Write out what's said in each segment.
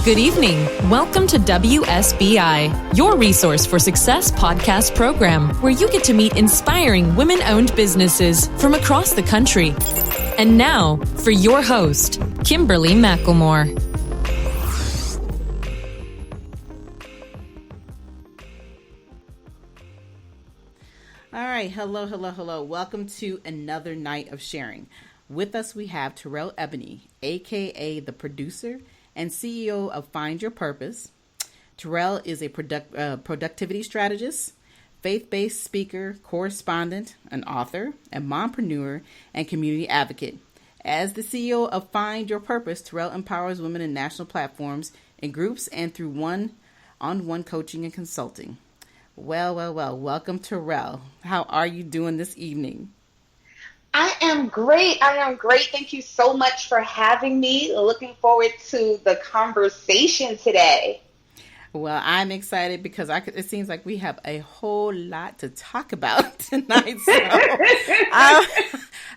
Good evening. Welcome to WSBI, your resource for success podcast program, where you get to meet inspiring women-owned businesses from across the country. And now, for your host, Kimberly McElmore. All right. Hello. Welcome to another night of sharing. With us, we have Terryl Ebony, a.k.a. the producer and CEO of Find Your Purpose. Terryl is a productivity strategist, faith-based speaker, correspondent, an author, a mompreneur, and community advocate. As the CEO of Find Your Purpose, Terryl empowers women in national platforms, in groups, and through one-on-one coaching and consulting. Well. Welcome, Terryl. How are you doing this evening? I am great. Thank you so much for having me. Looking forward to the conversation today. Well, I'm excited because it seems like we have a whole lot to talk about tonight. So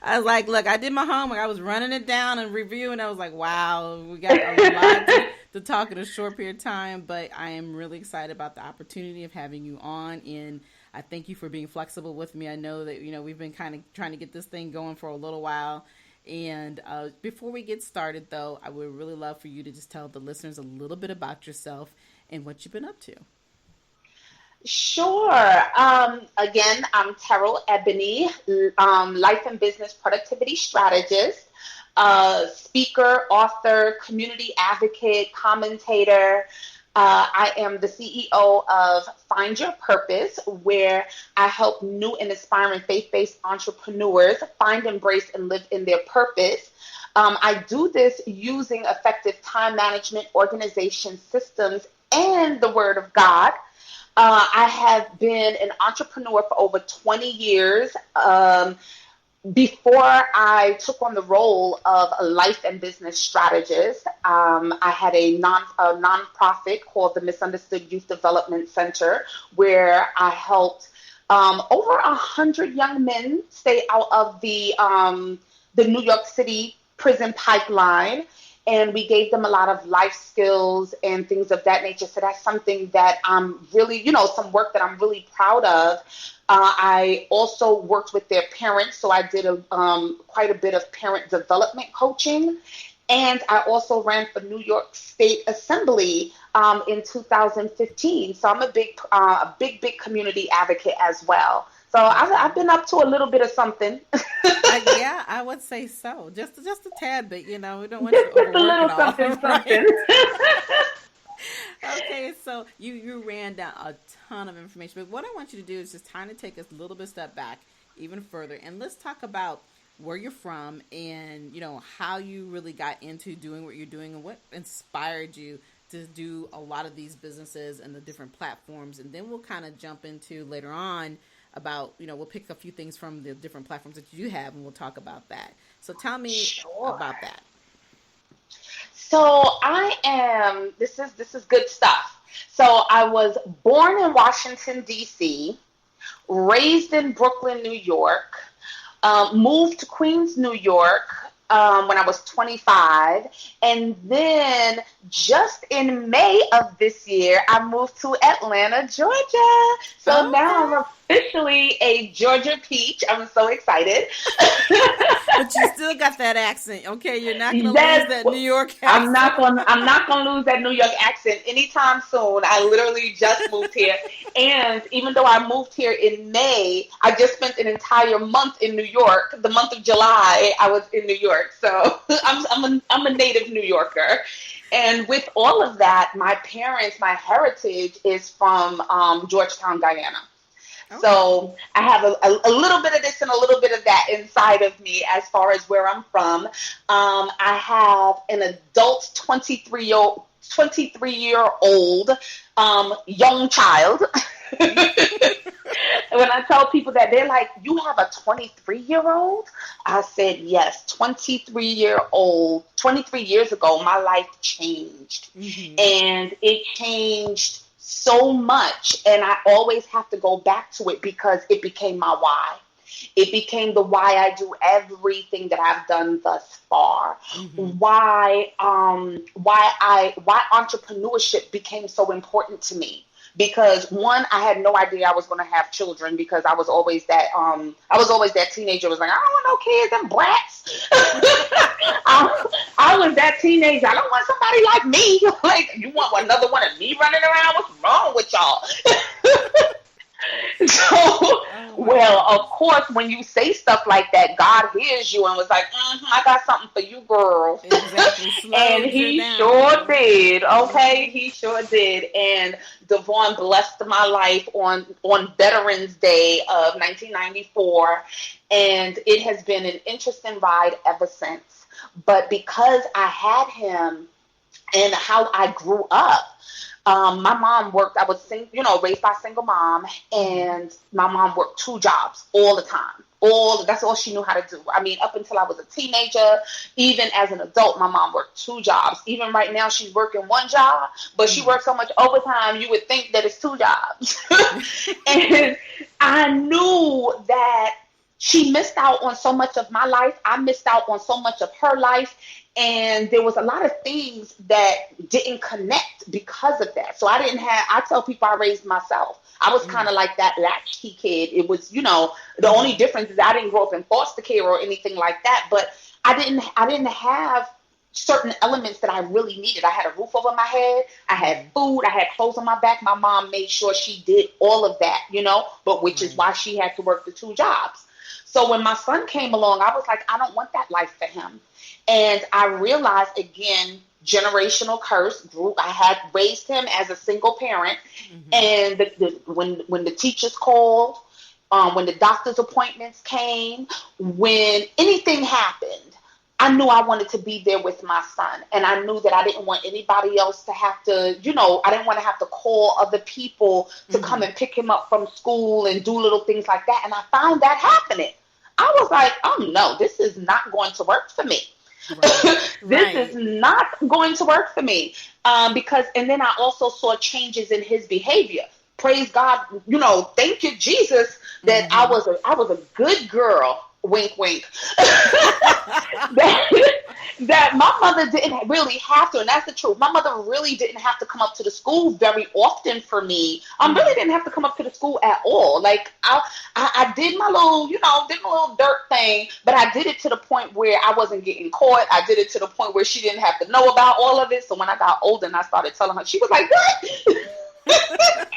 I was like, look, I did my homework. I was running it down and reviewing. I was like, wow, we got a lot to talk in a short period of time. But I am really excited about the opportunity of having you on. And I thank you for being flexible with me. I know that, we've been kind of trying to get this thing going for a little while. And before we get started, though, I would really love for you to just tell the listeners a little bit about yourself and what you've been up to. Sure. Again, I'm Terryl Ebony, life and business productivity strategist, speaker, author, community advocate, commentator. I am the CEO of Find Your Purpose, where I help new and aspiring faith-based entrepreneurs find, embrace, and live in their purpose. I do this using effective time management, organization systems, and the Word of God. I have been an entrepreneur for over 20 years. Before I took on the role of a life and business strategist, I had a nonprofit called the Misunderstood Youth Development Center, where I helped over 100 young men stay out of the New York City prison pipeline. And we gave them a lot of life skills and things of that nature. So that's something that I'm really, some work that I'm really proud of. I also worked with their parents. So I did quite a bit of parent development coaching. And I also ran for New York State Assembly in 2015. So I'm a big community advocate as well. So I've been up to a little bit of something. Yeah, I would say so. Just a tad bit, we don't want you to overwork a little it all. Something. Okay, so you ran down a ton of information, but what I want you to do is just kind of take us a little bit step back even further, and let's talk about where you're from and, how you really got into doing what you're doing and what inspired you to do a lot of these businesses and the different platforms, and then we'll kind of jump into later on about, we'll pick a few things from the different platforms that you have and we'll talk about that. So tell me about that. So this is good stuff. So I was born in Washington, D.C., raised in Brooklyn, New York, moved to Queens, New York, when I was 25. And then just in May of this year, I moved to Atlanta, Georgia. So now I'm officially a Georgia peach. I'm so excited. But you still got that accent, okay? You're not going to lose that New York accent. I'm not going to lose that New York accent anytime soon. I literally just moved here. And even though I moved here in May, I just spent an entire month in New York. The month of July, I was in New York. So I'm a native New Yorker. And with all of that, my heritage is from Georgetown, Guyana. Okay. So I have a little bit of this and a little bit of that inside of me as far as where I'm from. I have an adult 23-year-old young child. When I tell people that, they're like, you have a 23-year-old? I said, yes, 23 years ago, my life changed. Mm-hmm. And it changed so much. And I always have to go back to it because it became my why. It became the why I do everything that I've done thus far. Why entrepreneurship became so important to me. Because one, I had no idea I was going to have children, because I was always that teenager who was like, I don't want no kids and brats. I was that teenager. I don't want somebody like me. Like, you want another one of me running around? What's wrong with y'all? So, well, of course, when you say stuff like that, God hears you and was like, I got something for you, girl. Exactly. And he sure did. Okay, he sure did. And Devon blessed my life on Veterans Day of 1994. And it has been an interesting ride ever since. But because I had him and how I grew up, my mom worked, I was raised by a single mom, and my mom worked 2 jobs all the time. That's all she knew how to do. I mean, up until I was a teenager, even as an adult, my mom worked 2 jobs. Even right now, she's working 1 job, but she works so much overtime, you would think that it's 2 jobs. And I knew that she missed out on so much of my life. I missed out on so much of her life. And there was a lot of things that didn't connect because of that. So I tell people I raised myself. I was kind of like that latchkey kid. It was, the only difference is I didn't grow up in foster care or anything like that. But I didn't have certain elements that I really needed. I had a roof over my head. I had food. I had clothes on my back. My mom made sure she did all of that, but which is why she had to work the 2 jobs. So when my son came along, I was like, I don't want that life for him. And I realized, again, generational curse group. I had raised him as a single parent. And when the teachers called, when the doctor's appointments came, when anything happened, I knew I wanted to be there with my son. And I knew that I didn't want anybody else to have to, I didn't want to have to call other people to come and pick him up from school and do little things like that. And I found that happening. I was like, oh no, this is not going to work for me. This is not going to work for me. And then I also saw changes in his behavior. Praise God, thank you, Jesus, that I was a good girl. Wink, wink. that my mother didn't really have to, and that's the truth. My mother really didn't have to come up to the school very often for me. Really didn't have to come up to the school at all. Like I did my little, did my little dirt thing, but I did it to the point where I wasn't getting caught. I did it to the point where she didn't have to know about all of it. So when I got older and I started telling her, she was like, "What?"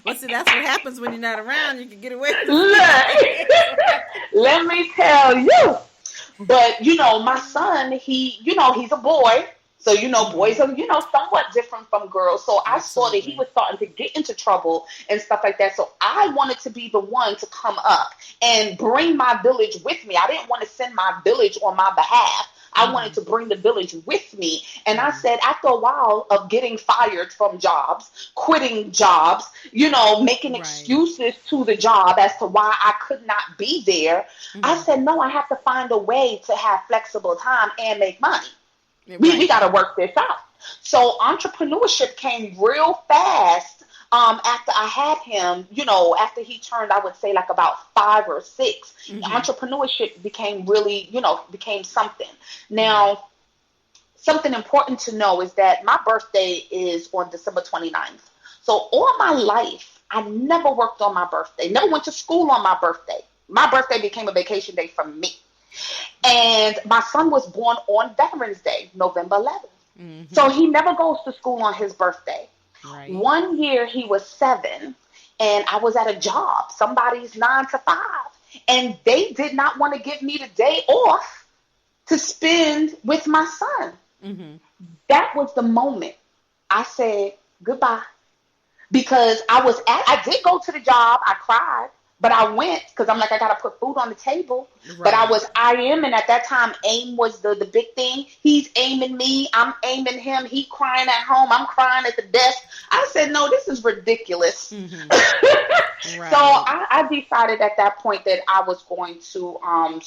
Well, see, that's what happens when you're not around. You can get away with it. Let me tell you. But, my son, he's a boy. So, boys are, somewhat different from girls. So I saw that he was starting to get into trouble and stuff like that. So I wanted to be the one to come up and bring my village with me. I didn't want to send my village on my behalf. I wanted to bring the village with me. And I said, after a while of getting fired from jobs, quitting jobs, making excuses to the job as to why I could not be there, I said, no, I have to find a way to have flexible time and make money. We got to work this out. So entrepreneurship came real fast. After I had him, after he turned, I would say like about 5 or 6, entrepreneurship became really, became something. Now, something important to know is that my birthday is on December 29th. So all my life, I never worked on my birthday, never went to school on my birthday. My birthday became a vacation day for me. And my son was born on Veterans Day, November 11th. So he never goes to school on his birthday. One year he was 7 and I was at a job, somebody's 9 to 5, and they did not want to give me the day off to spend with my son. That was the moment I said goodbye, because I did go to the job. I cried, but I went because I'm like, I got to put food on the table. But and at that time, AIM was the big thing. He's aiming me. I'm aiming him. He crying at home. I'm crying at the desk. I said, no, this is ridiculous. So I decided at that point that I was going to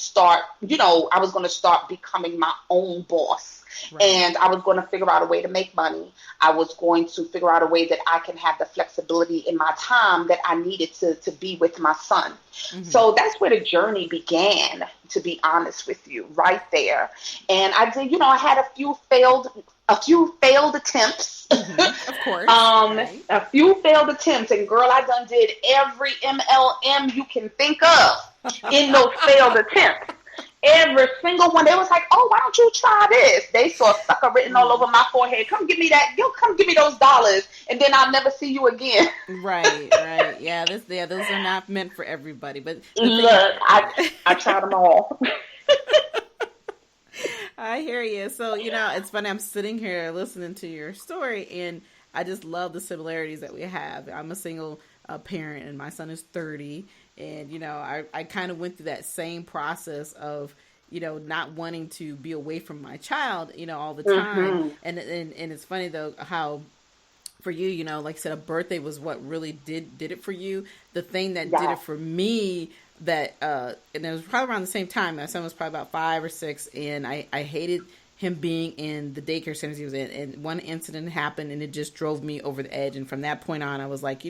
start becoming my own boss. And I was going to figure out a way to make money. I was going to figure out a way that I can have the flexibility in my time that I needed to be with my son. So that's where the journey began, to be honest with you, right there. And I did, I had a few failed attempts. Of course. Right. A few failed attempts. And girl, I done did every MLM you can think of in those failed attempts. Every single one. They was like, oh, why don't you try this? They saw sucker written all over my forehead. Come give me that. Come give me those dollars, and then I'll never see you again. Right. Yeah, those are not meant for everybody. But look, I tried them all. I hear you. So, it's funny. I'm sitting here listening to your story, and I just love the similarities that we have. I'm a single parent, and my son is 30. And, I kind of went through that same process of, not wanting to be away from my child, all the time. And it's funny, though, how for you, like I said, a birthday was what really did it for you. The thing that did it for me, that and it was probably around the same time. My son was probably about 5 or 6, and I hated him being in the daycare centers he was in. And one incident happened, and it just drove me over the edge. And from that point on, I was like,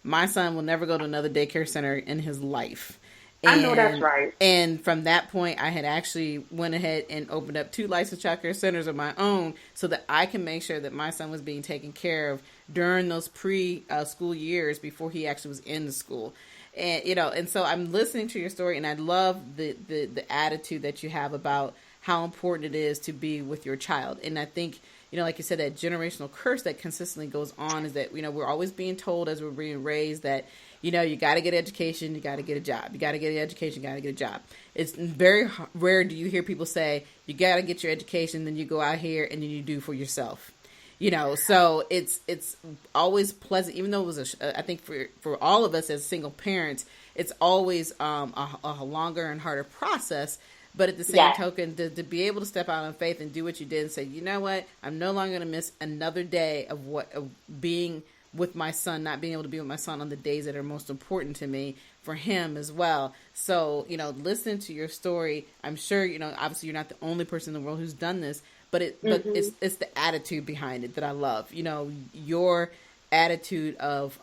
my son will never go to another daycare center in his life. I know that's right. And from that point, I had actually went ahead and opened up 2 licensed child care centers of my own so that I can make sure that my son was being taken care of during those pre-school years before he actually was in the school. And, and so I'm listening to your story, and I love the attitude that you have about how important it is to be with your child. And I think, like you said, that generational curse that consistently goes on is that, we're always being told as we're being raised that, you got to get education, you got to get a job. You got to get an education, you got to get a job. It's very rare do you hear people say, you got to get your education, then you go out here and then you do for yourself. So it's always pleasant, even though it was I think for all of us as single parents, it's always a longer and harder process. But at the same token, to be able to step out on faith and do what you did and say, you know what, I'm no longer going to miss another day of being with my son, not being able to be with my son on the days that are most important to me for him as well. So, listening to your story, I'm sure, obviously you're not the only person in the world who's done this, but it's the attitude behind it that I love. Your attitude of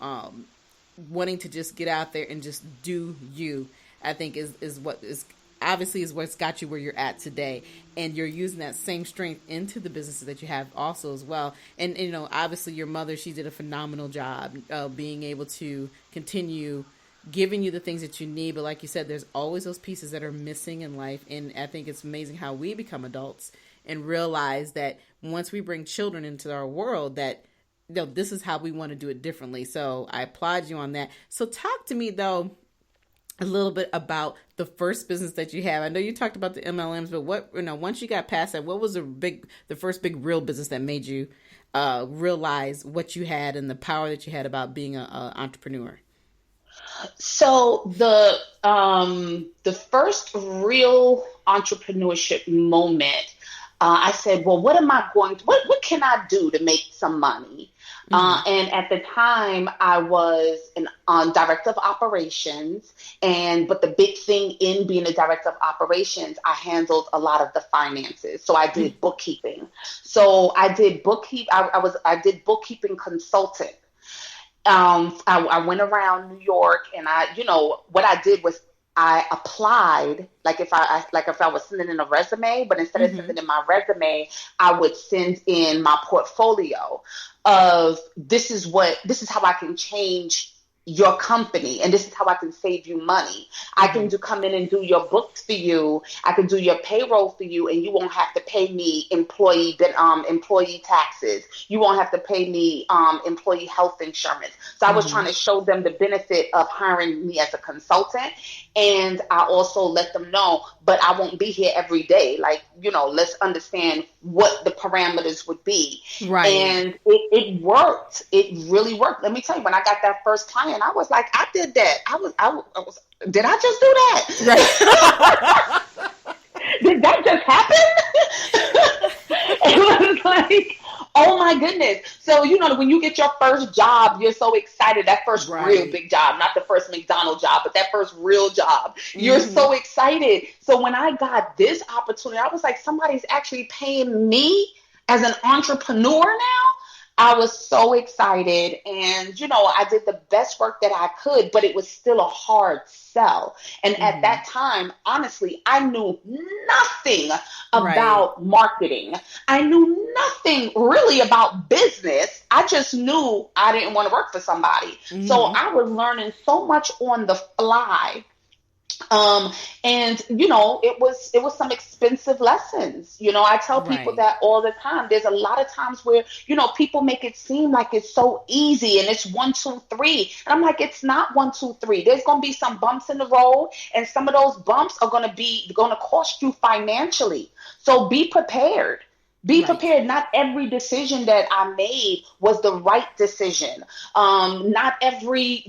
wanting to just get out there and just do you, I think is what is obviously is what's got you where you're at today. And you're using that same strength into the businesses that you have also as well. And obviously your mother, she did a phenomenal job being able to continue giving you the things that you need. But like you said, there's always those pieces that are missing in life. And I think it's amazing how we become adults and realize that once we bring children into our world, that this is how we want to do it differently. So I applaud you on that. So talk to me though a little bit about the first business that you have. I know you talked about the MLMs, but what, once you got past that, what was the first big real business that made you realize what you had and the power that you had about being an entrepreneur? So the first real entrepreneurship moment, I said, well, what can I do to make some money? And at the time I was an director of operations, but the big thing in being a director of operations, I handled a lot of the finances. So I did bookkeeping. So I did I did bookkeeping consulting. I went around New York, and what I did was I applied like if I was sending in a resume, but instead of sending in my resume, I would send in my portfolio of this is how I can change your company, and this is how I can save you money. I can come in and do your books for you. I can do your payroll for you, and you won't have to pay me employee taxes. You won't have to pay me employee health insurance. So I was trying to show them the benefit of hiring me as a consultant, and I also let them know, but I won't be here every day. Like, let's understand what the parameters would be. Right. And it worked. It really worked. Let me tell you, when I got that first client, I was like, I did that. Did I just do that? Right. Did that just happen? It was like, oh my goodness. So, when you get your first job, you're so excited. That first real big job, not the first McDonald's job, but that first real job. You're so excited. So when I got this opportunity, I was like, somebody's actually paying me as an entrepreneur now. I was so excited, and I did the best work that I could, but it was still a hard sell. And at Mm-hmm. that time, honestly, I knew nothing Right. about marketing. I knew nothing really about business. I just knew I didn't want to work for somebody. So Mm-hmm. I was learning so much on the fly. um and it was some expensive lessons. I tell people Right. that all the time. There's a lot of times where people make it seem like it's so easy and it's 1 2 3, and I'm like, it's not 1 2 3. There's going to be some bumps in the road, and some of those bumps are going to cost you financially. So be prepared. Be Right. prepared. Not every decision that I made was the right decision. Not every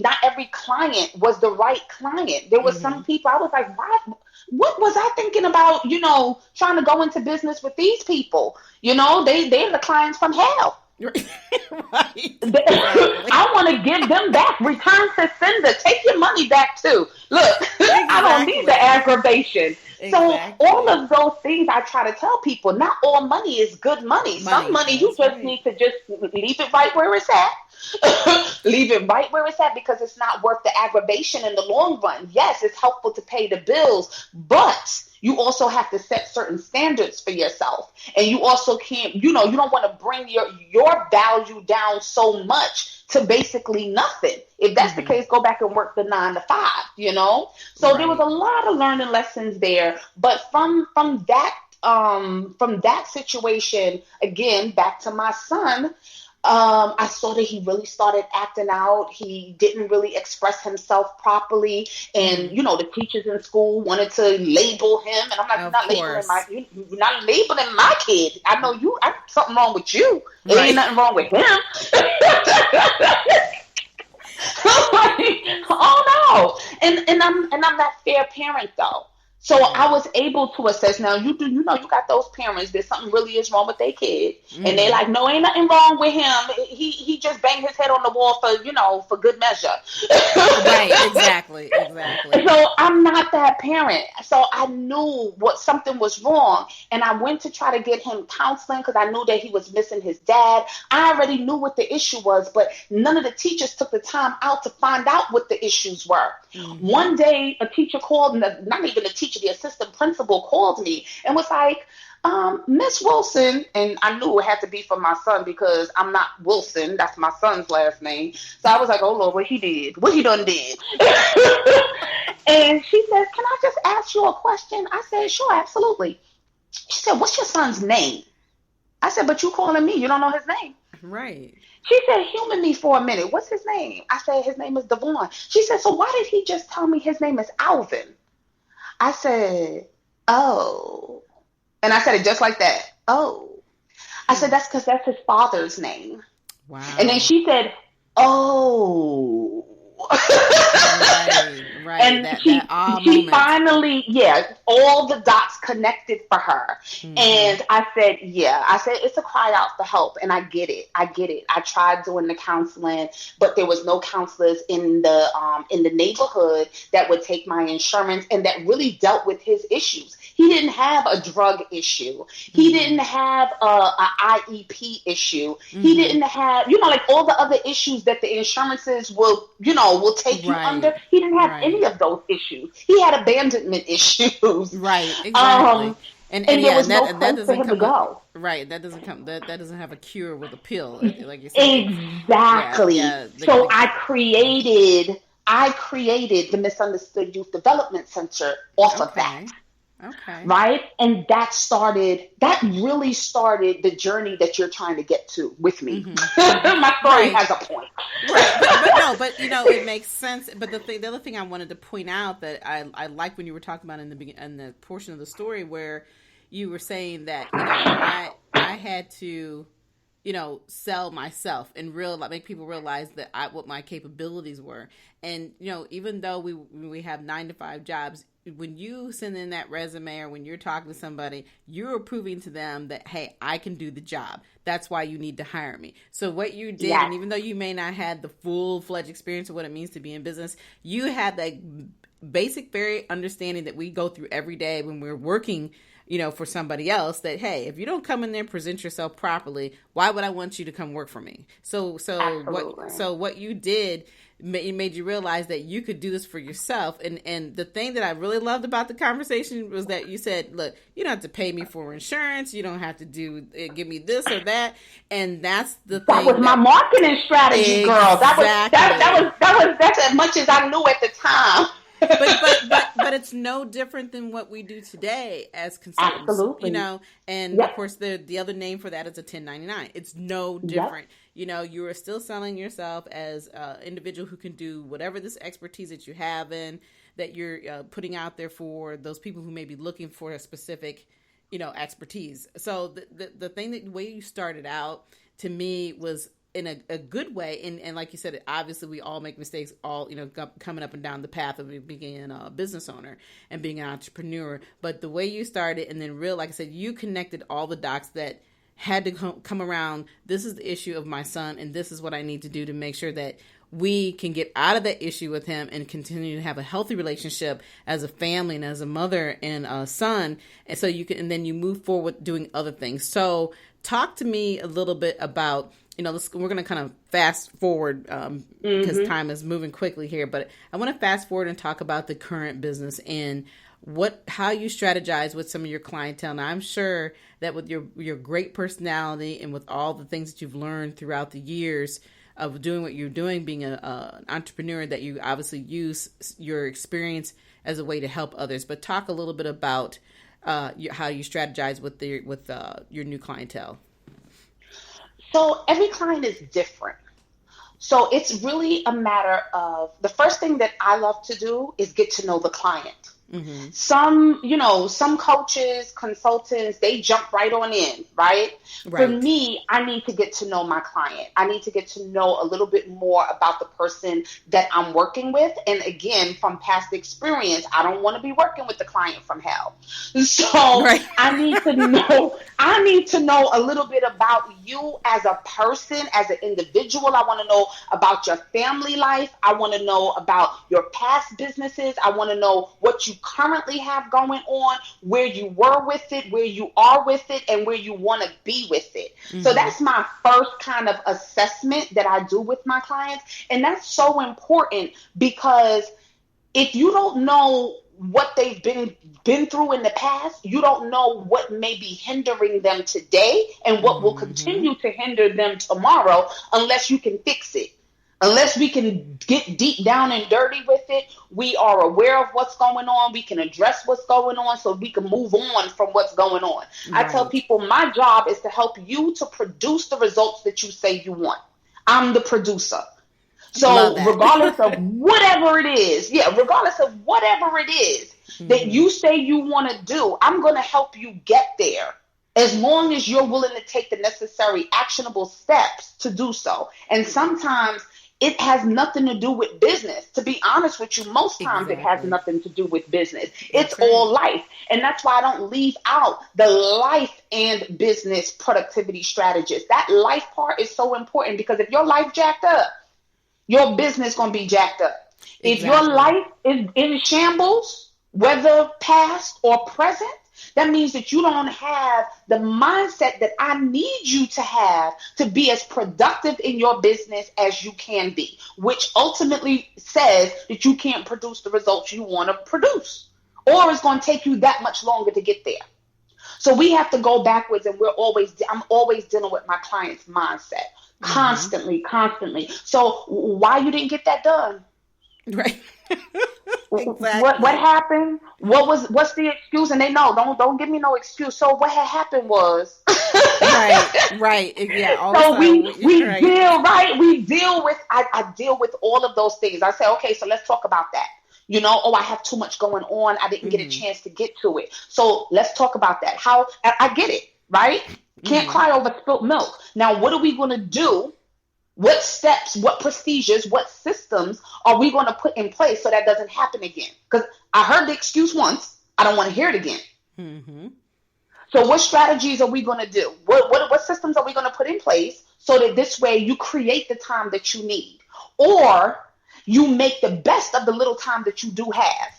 client was the right client. There was Mm-hmm. some people I was like, what was I thinking about, trying to go into business with these people? They're the clients from hell. Right. Exactly. I want to give them back. Return to sender. Take your money back too. Look, I don't need the Exactly. aggravation. So all Exactly. of those things I try to tell people, not all money is good money. Some Money. money you That's just right. need to just leave it right where it's at. Leave it right where it's at, because it's not worth the aggravation in the long run. Yes, it's helpful to pay the bills, but you also have to set certain standards for yourself. And you also can't, you don't want to bring your value down so much to basically nothing. If that's the Mm-hmm. case, go back and work the 9 to 5. So there was Right. a lot of learning lessons there. But from that situation, again, back to my son, I saw that he really started acting out. He didn't really express himself properly, and Mm-hmm. the teachers in school wanted to label him. And I'm like, Of course. you're not labeling my kid. I know you. Something wrong with you. It ain't Right. nothing wrong with him. I'm Oh my like, goodness. oh no. And I'm that fair parent though. So I Right. was able to assess. Now you got those parents that something really is wrong with their kid, and they Mm-hmm. like, no, ain't nothing wrong with him. He just banged his head on the wall for good measure. Right. Exactly. Exactly. So I'm not that parent. So I knew what something was wrong, and I went to try to get him counseling because I knew that he was missing his dad. I already knew what the issue was, but none of the teachers took the time out to find out what the issues were. Mm-hmm. One day, a teacher called, not even a teacher, the assistant principal called me and was like, Miss Wilson, and I knew it had to be for my son because I'm not Wilson. That's my son's last name. So I was like, oh Lord, what he did, what he done did. And she says, can I just ask you a question? I said, sure, absolutely. She said, what's your son's name? I said, but you calling me, you don't know his name. Right. She said, humor me for a minute. What's his name? I said, his name is Devon. She said, so why did he just tell me his name is Alvin? I said, oh. And I said it just like that. Oh. I said, Hmm. that's because that's his father's name. And then Wow. she said, oh. Right. Right. And That she she moment. finally, yeah, all the dots connected for her. Mm-hmm. And I said, yeah, I said it's a cry out for help, and I get it. I get it. I tried doing the counseling, but there was no counselors in the neighborhood that would take my insurance and that really dealt with his issues. He didn't have a drug issue. He Mm-hmm. didn't have a IEP issue. He Mm-hmm. didn't have, like all the other issues that the insurances will take you under. Right. He didn't have any Right. of those issues. He had abandonment issues. Right. Exactly. Um, And and there yeah, was and no that place for doesn't him to come up. go. Right. That doesn't have a cure with a pill. Like you said, it's yeah, Exactly. yeah. So I created the Misunderstood Youth Development Center off of that. Okay. Okay. Right? And that really started the journey that you're trying to get to with me. Mm-hmm. Mm-hmm. My story Right. has a point. Right, but no, but it makes sense. But the other thing I wanted to point out that I like when you were talking about in the portion of the story where you were saying that I had to sell myself and make people realize that what my capabilities were. And even though we have 9 to 5 jobs, when you send in that resume or when you're talking to somebody, you're proving to them that, hey, I can do the job. That's why you need to hire me. So what you did, Yes. and even though you may not have the full-fledged experience of what it means to be in business, you have that basic very understanding that we go through every day when we're working for somebody else that, hey, if you don't come in there and present yourself properly, why would I want you to come work for me? So what you did, it made you realize that you could do this for yourself. And the thing that I really loved about the conversation was that you said, look, you don't have to pay me for insurance. You don't have to give me this or that. And that's the thing. That was my marketing strategy, girl. That's as much as I knew at the time. but it's no different than what we do today as consultants. Absolutely. And of course the other name for that is a 1099. It's no different. You are still selling yourself as an individual who can do whatever this expertise that you have in, that you're putting out there for those people who may be looking for a specific, expertise. So the thing the way you started out to me was in a good way. And like you said, obviously we all make mistakes, all, coming up and down the path of being a business owner and being an entrepreneur. But the way you started, and then like I said, you connected all the dots that had to come around. This is the issue of my son, and this is what I need to do to make sure that we can get out of that issue with him and continue to have a healthy relationship as a family and as a mother and a son. And so and then you move forward doing other things. So talk to me a little bit about, we're going to kind of fast forward because time is moving quickly here, but I want to fast forward and talk about the current business and how you strategize with some of your clientele. Now, I'm sure that with your great personality and with all the things that you've learned throughout the years of doing what you're doing, being an entrepreneur, that you obviously use your experience as a way to help others. But talk a little bit about how you strategize with your new clientele. So every client is different. So it's really a matter of, the first thing that I love to do is get to know the client. Mm-hmm. Some coaches, consultants, they jump right on in, right? For me, I need to get to know my client. I need to get to know a little bit more about the person that I'm working with. And again, from past experience, I don't want to be working with the client from hell. So I need to know a little bit about you as a person, as an individual. I want to know about your family life. I want to know about your past businesses. I want to know what you currently have going on, where you were with it, where you are with it, and where you want to be with it. Mm-hmm. So that's my first kind of assessment that I do with my clients. And that's so important, because if you don't know what they've been through in the past, you don't know what may be hindering them today and what will continue to hinder them tomorrow, unless you can fix it. Unless we can get deep down and dirty with it, we are aware of what's going on. We can address what's going on so we can move on from what's going on. Right. I tell people my job is to help you to produce the results that you say you want. I'm the producer. So regardless of whatever it is, that you say you want to do, I'm going to help you get there, as long as you're willing to take the necessary actionable steps to do so. And sometimes it has nothing to do with business. To be honest with you, most times it has nothing to do with business. It's all life. And that's why I don't leave out the life and business productivity strategist. That life part is so important, because if your life jacked up, your business going to be jacked up. Exactly. If your life is in shambles, whether past or present, that means that you don't have the mindset that I need you to have to be as productive in your business as you can be, which ultimately says that you can't produce the results you want to produce, or it's going to take you that much longer to get there. So we have to go backwards, and I'm always dealing with my client's mindset constantly. So why you didn't get that done? Right. Exactly. What happened? What's the excuse? And they know, don't give me no excuse. So what had happened was right. Yeah. So we deal with I deal with all of those things. I say, okay, so let's talk about that. I have too much going on. I didn't get a chance to get to it. So let's talk about that. How I get it, right? Can't cry over spilt milk. Now, what are we going to do? What steps, what procedures, what systems are we going to put in place so that doesn't happen again? Because I heard the excuse once. I don't want to hear it again. Mm-hmm. So what strategies are we going to do? What systems are we going to put in place so that this way you create the time that you need, or you make the best of the little time that you do have?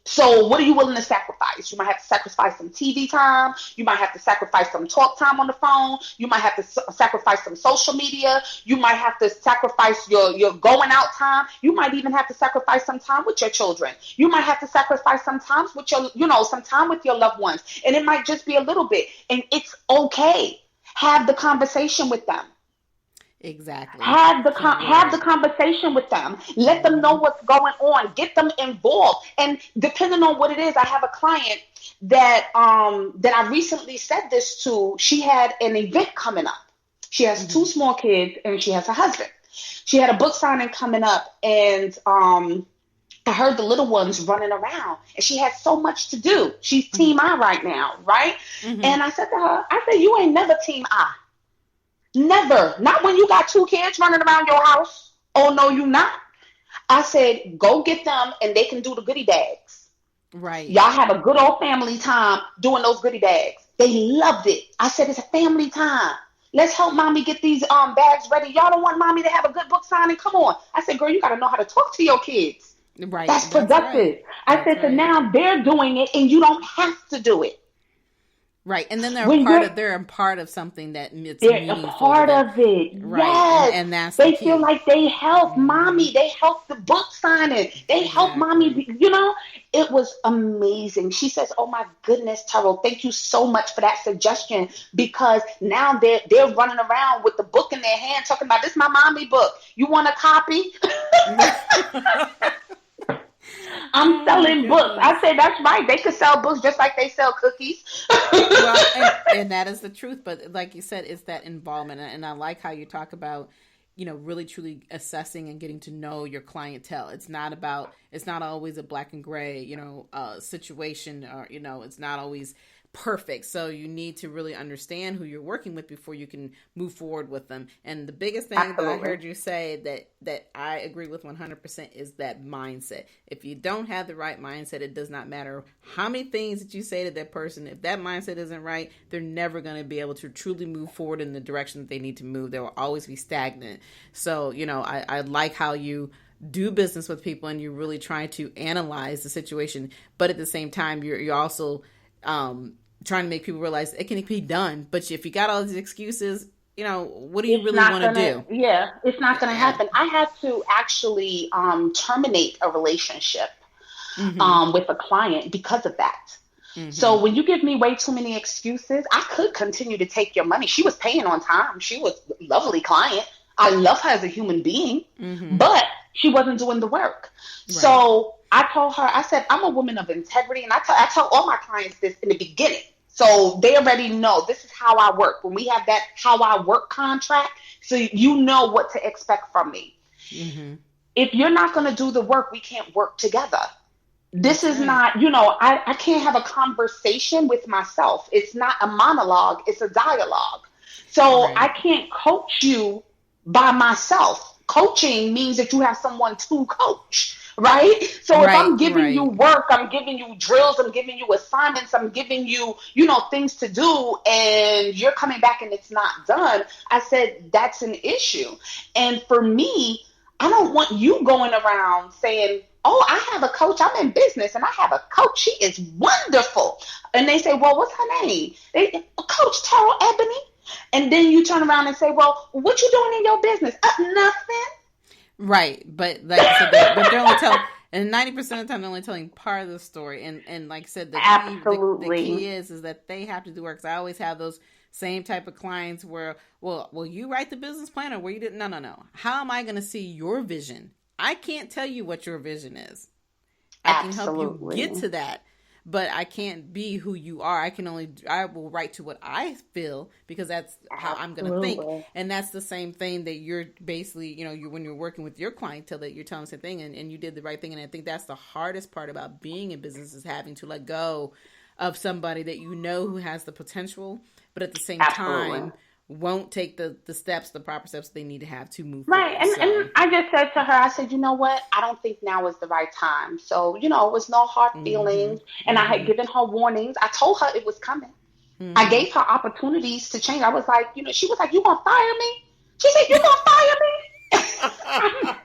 So what are you willing to sacrifice? You might have to sacrifice some TV time. You might have to sacrifice some talk time on the phone. You might have to sacrifice some social media. You might have to sacrifice your going out time. You might even have to sacrifice some time with your children. You might have to sacrifice some time with some time with your loved ones. And it might just be a little bit. And it's okay. Have the conversation with them. Exactly. Have the conversation with them. Let them know what's going on. Get them involved. And depending on what it is, I have a client that I recently said this to. She had an event coming up. She has two small kids and she has a husband. She had a book signing coming up, and I heard the little ones running around, and she had so much to do. She's team I right now, right? And I said to her, you ain't never team I. Never. Not when you got two kids running around your house. Oh, no, you not. I said, go get them and they can do the goodie bags. Right. Y'all have a good old family time doing those goodie bags. They loved it. I said, it's a family time. Let's help mommy get these bags ready. Y'all don't want mommy to have a good book signing? Come on. I said, girl, you got to know how to talk to your kids. Right. That's productive. Right. I said, so now they're doing it and you don't have to do it. Right, and then they're a part of something that it's meaningful. They're a part of it, right? Yes. And that's they the key. Feel like they help mommy. They help the book signing. They help mommy. It was amazing. She says, "Oh my goodness, Terryl, thank you so much for that suggestion, because now they're running around with the book in their hand, talking about this is my mommy book. You want a copy?" I'm selling books. I say that's right. They could sell books just like they sell cookies. and that is the truth. But like you said, it's that involvement. And I like how you talk about, really truly assessing and getting to know your clientele. It's not always a black and gray, situation, or, it's not always perfect. So you need to really understand who you're working with before you can move forward with them. And the biggest thing that I heard you say that I agree with 100% is that mindset. If you don't have the right mindset, it does not matter how many things that you say to that person. If that mindset isn't right, they're never going to be able to truly move forward in the direction that they need to move. They will always be stagnant. So, I like how you do business with people and you're really trying to analyze the situation. But at the same time, you're also trying to make people realize it can be done. But if you got all these excuses, what do you really want to do? Yeah, it's not going to happen. I had to actually terminate a relationship with a client because of that. So when you give me way too many excuses, I could continue to take your money. She was paying on time. She was a lovely client. I love her as a human being, but she wasn't doing the work. Right. So I told her, I said, I'm a woman of integrity. And I tell all my clients this in the beginning. So they already know this is how I work. When we have that how I work contract, so you know what to expect from me. If you're not going to do the work, we can't work together. This is not, I can't have a conversation with myself. It's not a monologue. It's a dialogue. So I can't coach you by myself. Coaching means that you have someone to coach, right? So if I'm giving you work, I'm giving you drills, I'm giving you assignments, I'm giving you, things to do, and you're coming back and it's not done, I said, that's an issue. And for me, I don't want you going around saying, oh, I have a coach, I'm in business, and I have a coach, she is wonderful. And they say, well, what's her name? Coach Terryl Ebony. And then you turn around and say, well, what you doing in your business? Nothing. Right. But like I said, they're only telling, and 90% of the time they're only telling part of the story. And like I said, the key is that they have to do work. 'Cause I always have those same type of clients where, well, you write the business plan or where you didn't? No. How am I going to see your vision? I can't tell you what your vision is. I can help you get to that. But I can't be who you are. I will write to what I feel because that's how I'm going to think. And that's the same thing that you're basically, when you're working with your clientele, that you're telling the same thing and you did the right thing. And I think that's the hardest part about being in business is having to let go of somebody that who has the potential, but at the same time won't take the proper steps they need to have to move forward. And I just said to her, I said, you know what? I don't think now is the right time. So, it was no hard feelings. And I had given her warnings. I told her it was coming. I gave her opportunities to change. I was like, she was like, you gonna fire me? She said, you gonna fire me?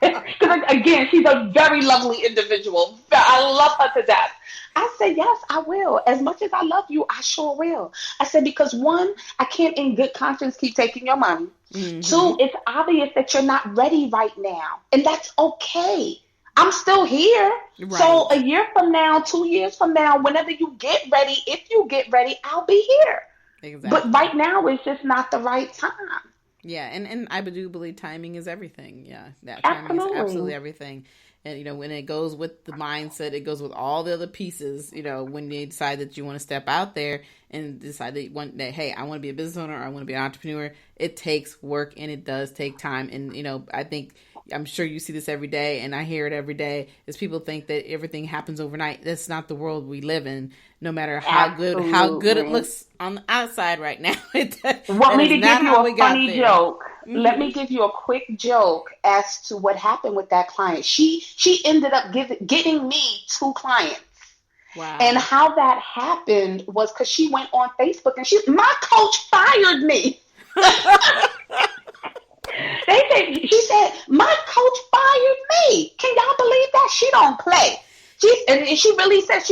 Because again, she's a very lovely individual. I love her to death. I said, yes, I will. As much as I love you, I sure will. I said, because one, I can't in good conscience keep taking your money. Two, it's obvious that you're not ready right now. And that's okay. I'm still here. Right. So a year from now, 2 years from now, whenever you get ready, if you get ready, I'll be here. Exactly. But right now, it's just not the right time. Yeah, and I do believe timing is everything. Yeah, that timing Absolutely. is absolutely everything. And, you know, when it goes with the mindset, it goes with all the other pieces, you know, when you decide that you want to step out there and decide that, hey, I want to be a business owner, or I want to be an entrepreneur, it takes work and it does take time. And, you know, I'm sure you see this every day, and I hear it every day, is people think that everything happens overnight. That's not the world we live in, no matter how good it looks on the outside right now. Want me to give you a funny joke? Let me give you a quick joke as to what happened with that client. She ended up getting me 2 clients. Wow. And how that happened was because she went on Facebook and my coach fired me. She said, my coach fired me. Can y'all believe that? She don't play. She really said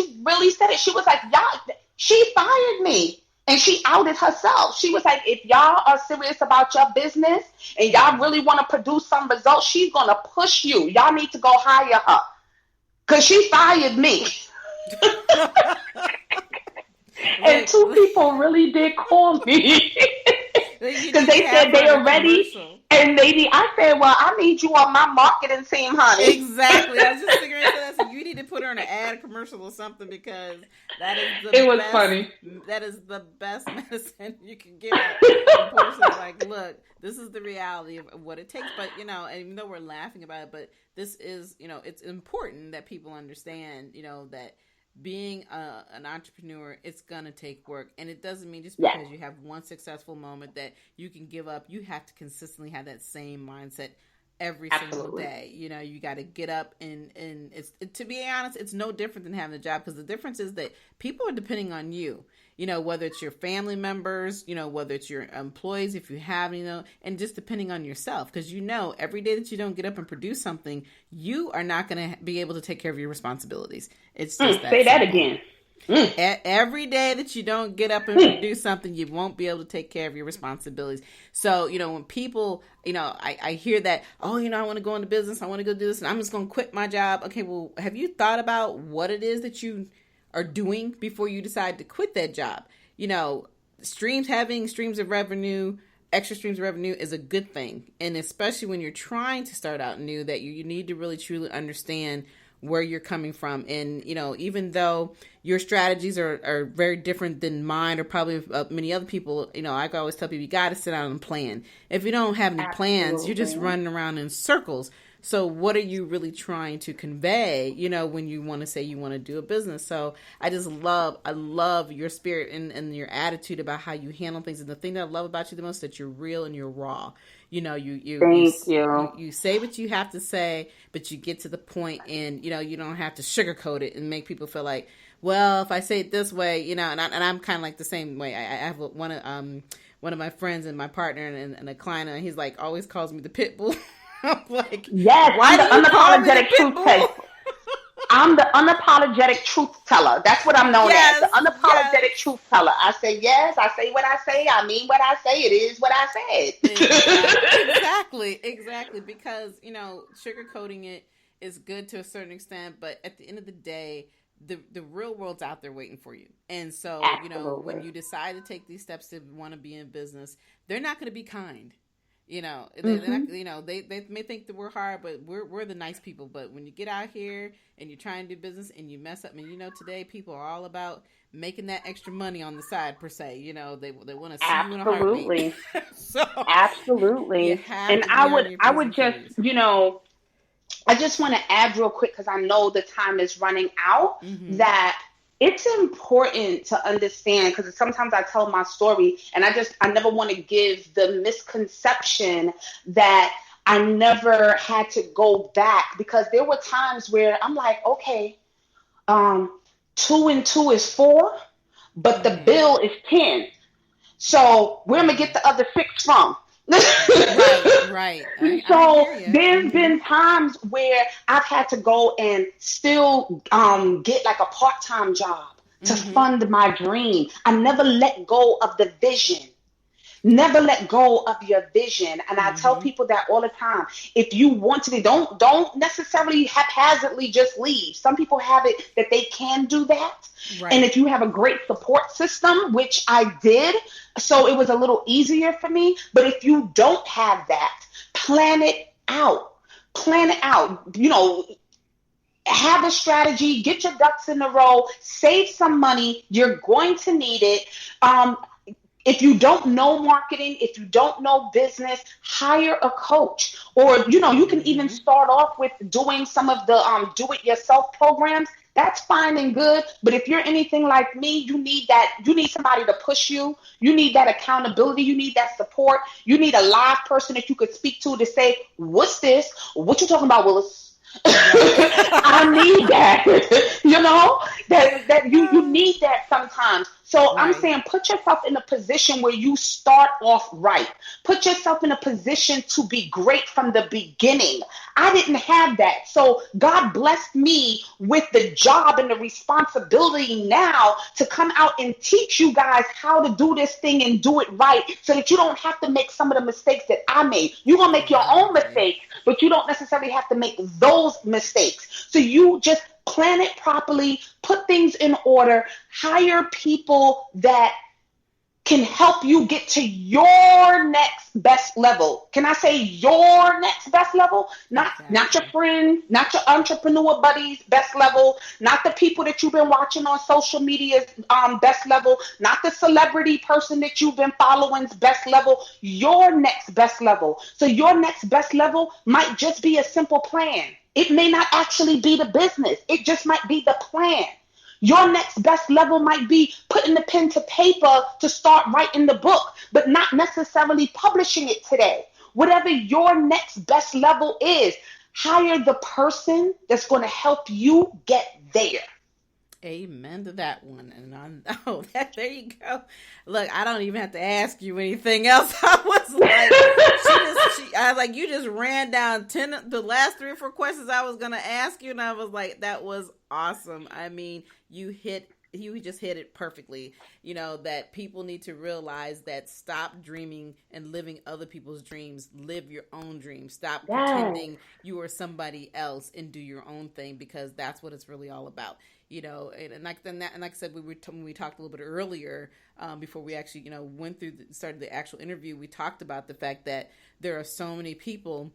it. She was like, y'all, she fired me. And she outed herself. She was like, if y'all are serious about your business and y'all really want to produce some results, she's going to push you. Y'all need to go hire her. Because she fired me. And 2 people really did call me. Because they said they are ready. And I said, well, I need you on my marketing team, honey. Exactly. I was just figuring that. So you need to put her in an ad commercial or something, because that is funny. That is the best medicine you can give a person. Like, look, this is the reality of what it takes. But, you know, and even though we're laughing about it, but this is, you know, it's important that people understand, you know, that being an entrepreneur, it's going to take work. And it doesn't mean just because you have one successful moment that you can give up. You have to consistently have that same mindset every single day. You know, you got to get up and to be honest, it's no different than having a job, because the difference is that people are depending on you. You know, whether it's your family members, you know, whether it's your employees, if you have, you know, and just depending on yourself. Because, you know, every day that you don't get up and produce something, you are not going to be able to take care of your responsibilities. It's just say that again. Every day that you don't get up and produce something, you won't be able to take care of your responsibilities. So, you know, when people, you know, I hear that, oh, you know, I want to go into business, I want to go do this, and I'm just going to quit my job. Okay, well, have you thought about what it is that you are doing before you decide to quit that job? You know, having streams of revenue, extra streams of revenue is a good thing. And especially when you're trying to start out new, that you need to really truly understand where you're coming from. And, you know, even though your strategies are very different than mine, or probably many other people, you know, I always tell people, you got to sit down and plan. If you don't have any plans, you're just running around in circles. So what are you really trying to convey, you know, when you want to say you want to do a business? So I love your spirit and your attitude about how you handle things. And the thing that I love about you the most is that you're real and you're raw. You know, you say what you have to say, but you get to the point, and, you know, you don't have to sugarcoat it and make people feel like, well, if I say it this way, you know, and I'm kind of like the same way. I have one of my friends and my partner and a client, and he's like, always calls me the pit bull. I'm like, yes, why I'm the unapologetic truth teller. I'm the unapologetic truth teller. That's what I'm known as, the unapologetic truth teller. I say yes, I say what I say, I mean what I say, it is what I said. Exactly. Because, you know, sugarcoating it is good to a certain extent, but at the end of the day, the real world's out there waiting for you. And so, you know, when you decide to take these steps to want to be in business, they're not going to be kind. You know, they're not, you know, they may think that we're hard, but we're the nice people. But when you get out here and you're trying to do business and you mess up, and, you know, today people are all about making that extra money on the side, per se. You know, they want to see you in a heartbeat. So absolutely. And I would just, you know, I just want to add real quick, because I know the time is running out, that it's important to understand, because sometimes I tell my story and I never want to give the misconception that I never had to go back, because there were times where I'm like, okay, 2 and 2 is 4, but the bill is 10. So where am I get the other 6 from? Right. I So hear you. there's been times where I've had to go and still get like a part-time job to fund my dream. I never let go of the vision. Never let go of your vision. And I tell people that all the time. If you want to be, don't necessarily haphazardly just leave. Some people have it that they can do that. Right. And if you have a great support system, which I did, so it was a little easier for me. But if you don't have that, plan it out. Plan it out. Have a strategy, get your ducks in a row, save some money. You're going to need it. If you don't know marketing, if you don't know business, hire a coach. Or, you can even start off with doing some of the do-it-yourself programs. That's fine and good. But if you're anything like me, you need somebody to push you. You need that accountability. You need that support. You need a live person that you could speak to say, what's this? What you talking about, Willis? I need that. That you need that sometimes. So I'm saying put yourself in a position where you start off right. Put yourself in a position to be great from the beginning. I didn't have that. So God blessed me with the job and the responsibility now to come out and teach you guys how to do this thing and do it right so that you don't have to make some of the mistakes that I made. You're going to make your own mistakes, but you don't necessarily have to make those mistakes. So you just plan it properly, put things in order, hire people that can help you get to your next best level. Can I say your next best level? Not your friends, not your entrepreneur buddies' best level, not the people that you've been watching on social media's best level, not the celebrity person that you've been following's best level, your next best level. So your next best level might just be a simple plan. It may not actually be the business. It just might be the plan. Your next best level might be putting the pen to paper to start writing the book, but not necessarily publishing it today. Whatever your next best level is, hire the person that's going to help you get there. Amen to that one. And there you go. Look, I don't even have to ask you anything else. I was like, you just ran down the last 3 or 4 questions I was going to ask you. And I was like, that was awesome. I mean, you just hit it perfectly. That people need to realize that stop dreaming and living other people's dreams. Live your own dreams. Stop pretending you are somebody else and do your own thing, because that's what it's really all about. And like I said, when we talked a little bit earlier, before we actually, started the actual interview, we talked about the fact that there are so many people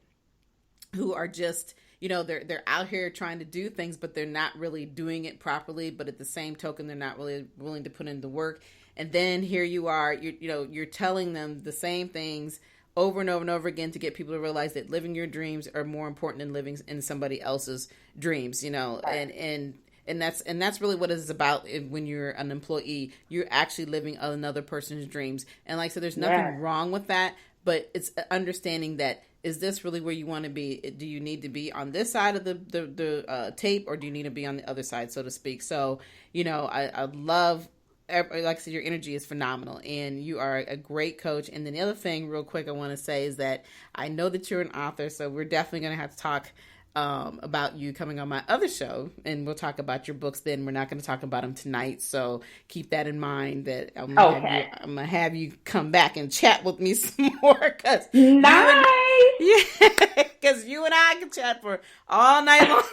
who are just, they're out here trying to do things, but they're not really doing it properly. But at the same token, they're not really willing to put in the work. And then here you are, you're telling them the same things over and over and over again to get people to realize that living your dreams are more important than living in somebody else's dreams, And that's really what it's about. When you're an employee, you're actually living another person's dreams. And like I said, there's nothing wrong with that, but it's understanding that, is this really where you want to be? Do you need to be on this side of the tape, or do you need to be on the other side, so to speak? So, I love, like I said, your energy is phenomenal, and you are a great coach. And then the other thing real quick I want to say is that I know that you're an author, so we're definitely going to have to talk about you coming on my other show, and we'll talk about your books then. We're not going to talk about them tonight, so keep that in mind, that I'm going to have you come back and chat with me some more, because you and I can chat for all night long.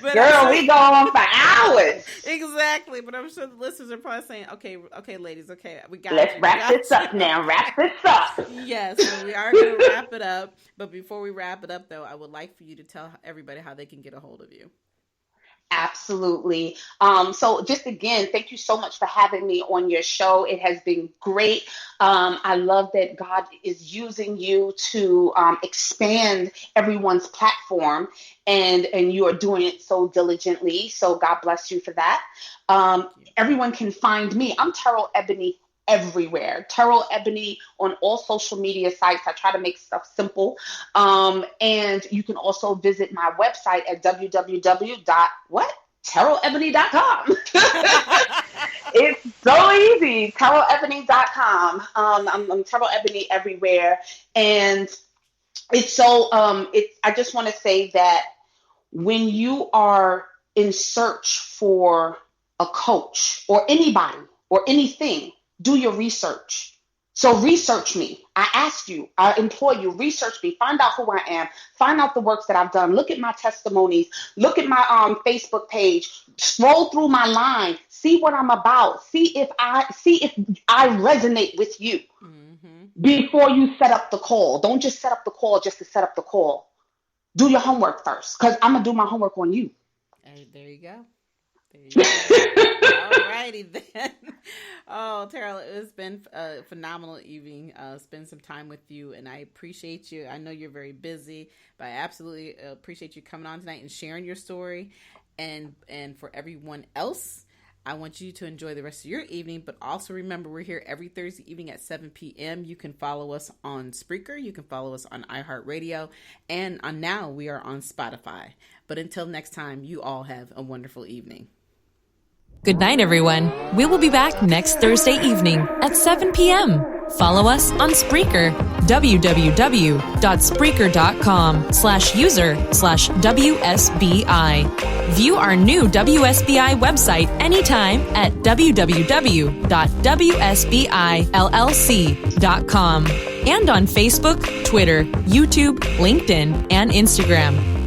But girl, we go on for hours. Exactly, but I'm sure the listeners are probably saying, okay, ladies, we got Let's wrap this up now. Wrap this up. Yes, so we are going to wrap it up. But before we wrap it up, though, I would like for you to tell everybody how they can get a hold of you. Absolutely. So just again, thank you so much for having me on your show. It has been great. I love that God is using you to expand everyone's platform, and you are doing it so diligently. So God bless you for that. Everyone can find me. I'm Terryl Ebony everywhere. Terryl Ebony on all social media sites. I try to make stuff simple. And you can also visit my website at www.terrylebony.com. It's so easy. Ebony, TerrylEbony.com. I'm Terryl Ebony everywhere. And it's so, I just want to say that when you are in search for a coach or anybody or anything, do your research. So research me. I ask you, I implore you, research me, find out who I am, find out the works that I've done, look at my testimonies, look at my Facebook page, scroll through my line, see what I'm about, see if I resonate with you before you set up the call. Don't just set up the call just to set up the call. Do your homework first, because I'm going to do my homework on you. There you go. All righty then. Oh, Terryl, it's been a phenomenal evening. Spend some time with you, and I appreciate you. I know you're very busy, but I absolutely appreciate you coming on tonight and sharing your story. And for everyone else, I want you to enjoy the rest of your evening, but also remember we're here every Thursday evening at 7 p.m. You can follow us on Spreaker. You can follow us on iHeartRadio. And now we are on Spotify. But until next time, you all have a wonderful evening. Good night, everyone. We will be back next Thursday evening at 7 p.m. Follow us on Spreaker, www.spreaker.com/user/WSBI. View our new WSBI website anytime at www.wsbillc.com and on Facebook, Twitter, YouTube, LinkedIn, and Instagram.